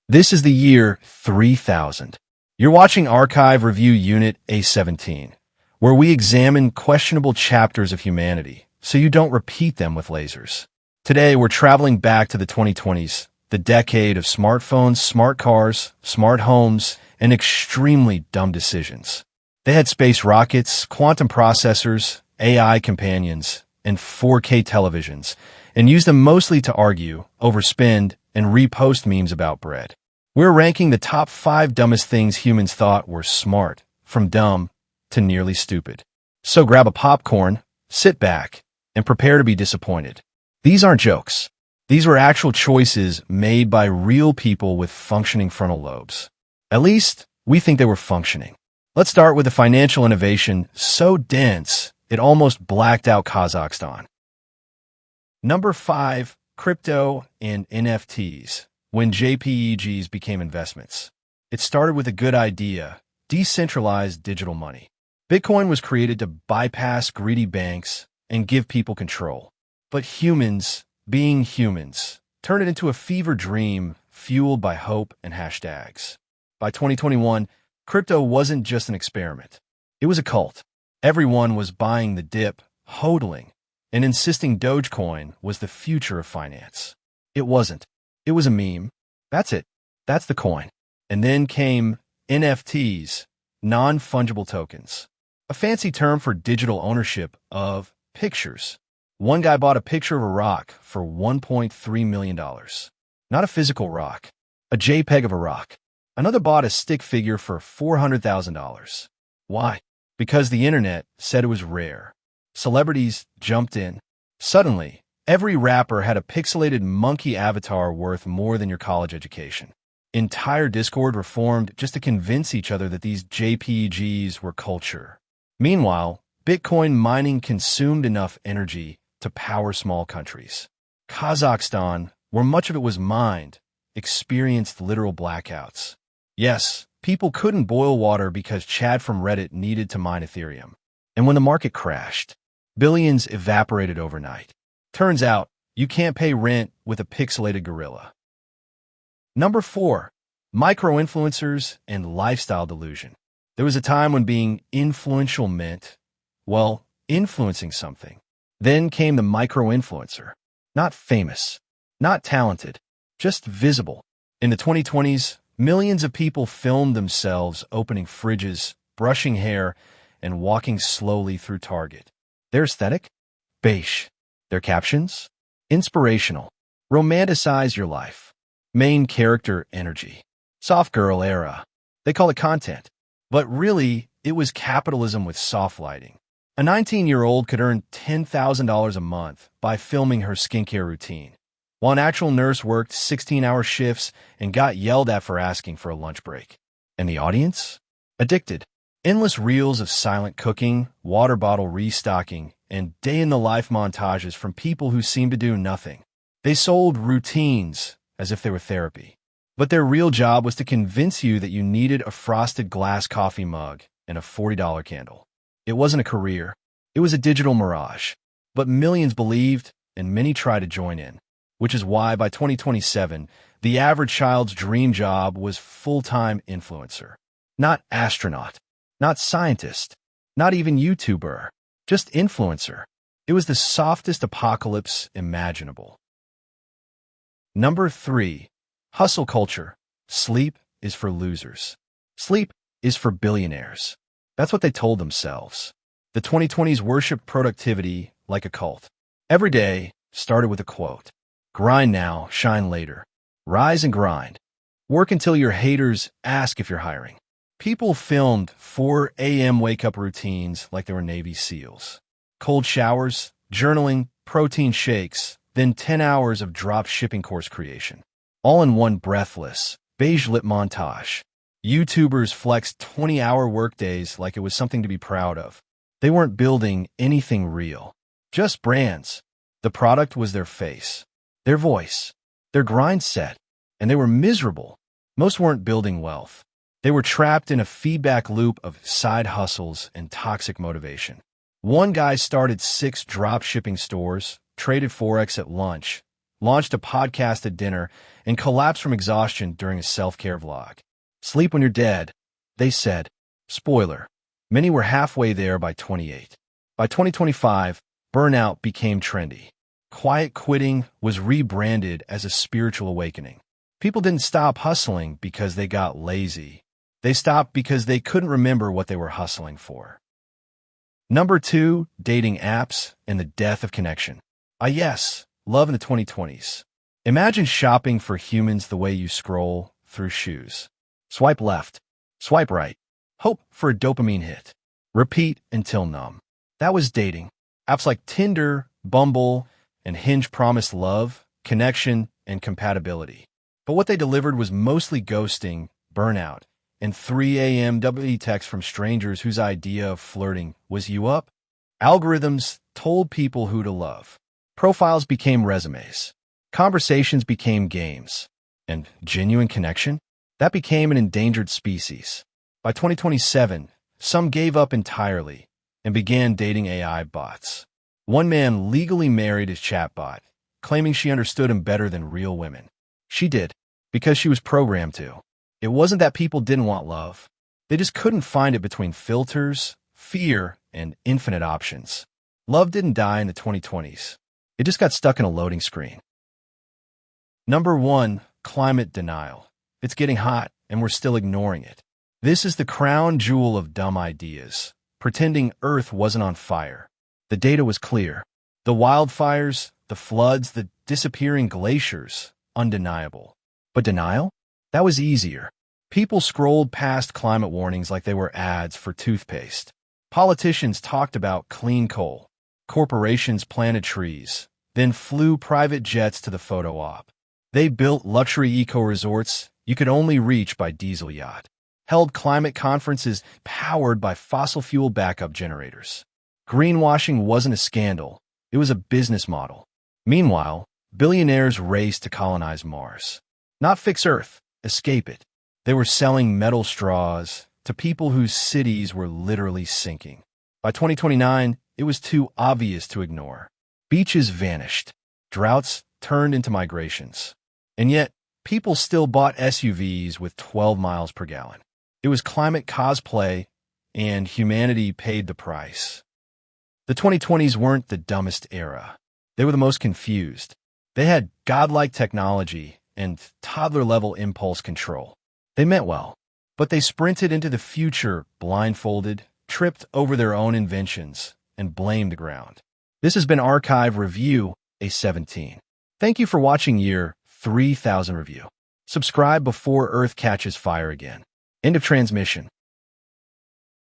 This is the year 3000. You're watching Archive Review Unit A17, where we examine questionable chapters of humanity so you don't repeat them with lasers. Today, we're traveling back to the 2020s, the decade of smartphones, smart cars, smart homes, and extremely dumb decisions. They had space rockets, quantum processors, AI companions, and 4K televisions, and used them mostly to argue, overspend, and repost memes about bread. We're ranking the top 5 dumbest things humans thought were smart, from dumb to nearly stupid. So grab a popcorn, sit back, and prepare to be disappointed. These aren't jokes. These were actual choices made by real people with functioning frontal lobes. At least, we think they were functioning. Let's start with a financial innovation so dense it almost blacked out Kazakhstan. Number 5, crypto and NFTs, when JPEGs became investments. It started with a good idea: decentralized digital money. Bitcoin was created to bypass greedy banks and give people control. But humans, being humans, turned it into a fever dream fueled by hope and hashtags. By 2021, crypto wasn't just an experiment. It was a cult. Everyone was buying the dip, hodling, and insisting Dogecoin was the future of finance. It wasn't. It was a meme. That's it. That's the coin. And then came NFTs, non-fungible tokens, a fancy term for digital ownership of pictures. One guy bought a picture of a rock for $1.3 million. Not a physical rock, a JPEG of a rock. Another bought a stick figure for $400,000. Why? Because the internet said it was rare. Celebrities jumped in. Suddenly, every rapper had a pixelated monkey avatar worth more than your college education. Entire Discord were formed just to convince each other that these JPEGs were culture. Meanwhile, Bitcoin mining consumed enough energy to power small countries. Kazakhstan, where much of it was mined, experienced literal blackouts. Yes, people couldn't boil water because Chad from Reddit needed to mine Ethereum. And when the market crashed, billions evaporated overnight. Turns out, you can't pay rent with a pixelated gorilla. Number 4, micro-influencers and lifestyle delusion. There was a time when being influential meant, well, influencing something. Then came the micro-influencer. Not famous, not talented, just visible. In the 2020s, millions of people filmed themselves opening fridges, brushing hair, and walking slowly through Target. Their aesthetic? Beige. Their captions? Inspirational. Romanticize your life. Main character energy. Soft girl era. They call it content. But really, it was capitalism with soft lighting. A 19-year-old could earn $10,000 a month by filming her skincare routine, while an actual nurse worked 16-hour shifts and got yelled at for asking for a lunch break. And the audience? Addicted. Endless reels of silent cooking, water bottle restocking, and day-in-the-life montages from people who seemed to do nothing. They sold routines as if they were therapy. But their real job was to convince you that you needed a frosted glass coffee mug and a $40 candle. It wasn't a career. It was a digital mirage. But millions believed, and many tried to join in, which is why by 2027, the average child's dream job was full-time influencer. Not astronaut, not scientist, not even YouTuber, just influencer. It was the softest apocalypse imaginable. Number 3, hustle culture. Sleep is for losers. Sleep is for billionaires. That's what they told themselves. The 2020s worshiped productivity like a cult. Every day started with a quote. Grind now, shine later. Rise and grind. Work until your haters ask if you're hiring. People filmed 4 a.m. wake-up routines like they were Navy SEALs. Cold showers, journaling, protein shakes, then 10 hours of drop shipping course creation. All in one breathless, beige lit montage. YouTubers flexed 20-hour workdays like it was something to be proud of. They weren't building anything real, just brands. The product was their face, their voice, their grind set, and they were miserable. Most weren't building wealth. They were trapped in a feedback loop of side hustles and toxic motivation. One guy started 6 drop shipping stores, traded Forex at lunch, launched a podcast at dinner, and collapsed from exhaustion during a self-care vlog. Sleep when you're dead, they said. Spoiler, many were halfway there by 28. By 2025, burnout became trendy. Quiet quitting was rebranded as a spiritual awakening. People didn't stop hustling because they got lazy. They stopped because they couldn't remember what they were hustling for. Number 2, dating apps and the death of connection. Yes, love in the 2020s. Imagine shopping for humans the way you scroll through shoes. Swipe left, swipe right, hope for a dopamine hit. Repeat until numb. That was dating. Apps like Tinder, Bumble, and Hinge promised love, connection, and compatibility. But what they delivered was mostly ghosting, burnout, and 3 a.m. WE texts from strangers whose idea of flirting was you up. Algorithms told people who to love. Profiles became resumes. Conversations became games. And genuine connection? That became an endangered species. By 2027, some gave up entirely and began dating AI bots. One man legally married his chatbot, claiming she understood him better than real women. She did, because she was programmed to. It wasn't that people didn't want love. They just couldn't find it between filters, fear, and infinite options. Love didn't die in the 2020s. It just got stuck in a loading screen. Number 1, climate denial. It's getting hot, and we're still ignoring it. This is the crown jewel of dumb ideas, pretending Earth wasn't on fire. The data was clear. The wildfires, the floods, the disappearing glaciers, undeniable. But denial? That was easier. People scrolled past climate warnings like they were ads for toothpaste. Politicians talked about clean coal. Corporations planted trees, then flew private jets to the photo op. They built luxury eco-resorts you could only reach by diesel yacht. Held climate conferences powered by fossil fuel backup generators. Greenwashing wasn't a scandal. It was a business model. Meanwhile, billionaires raced to colonize Mars. Not fix Earth, escape it. They were selling metal straws to people whose cities were literally sinking. By 2029, it was too obvious to ignore. Beaches vanished. Droughts turned into migrations. And yet, people still bought SUVs with 12 miles per gallon. It was climate cosplay, and humanity paid the price. The 2020s weren't the dumbest era. They were the most confused. They had godlike technology and toddler-level impulse control. They meant well, but they sprinted into the future blindfolded, tripped over their own inventions, and blamed the ground. This has been Archive Review A17. Thank you for watching Year 3000 Review. Subscribe before Earth catches fire again. End of transmission.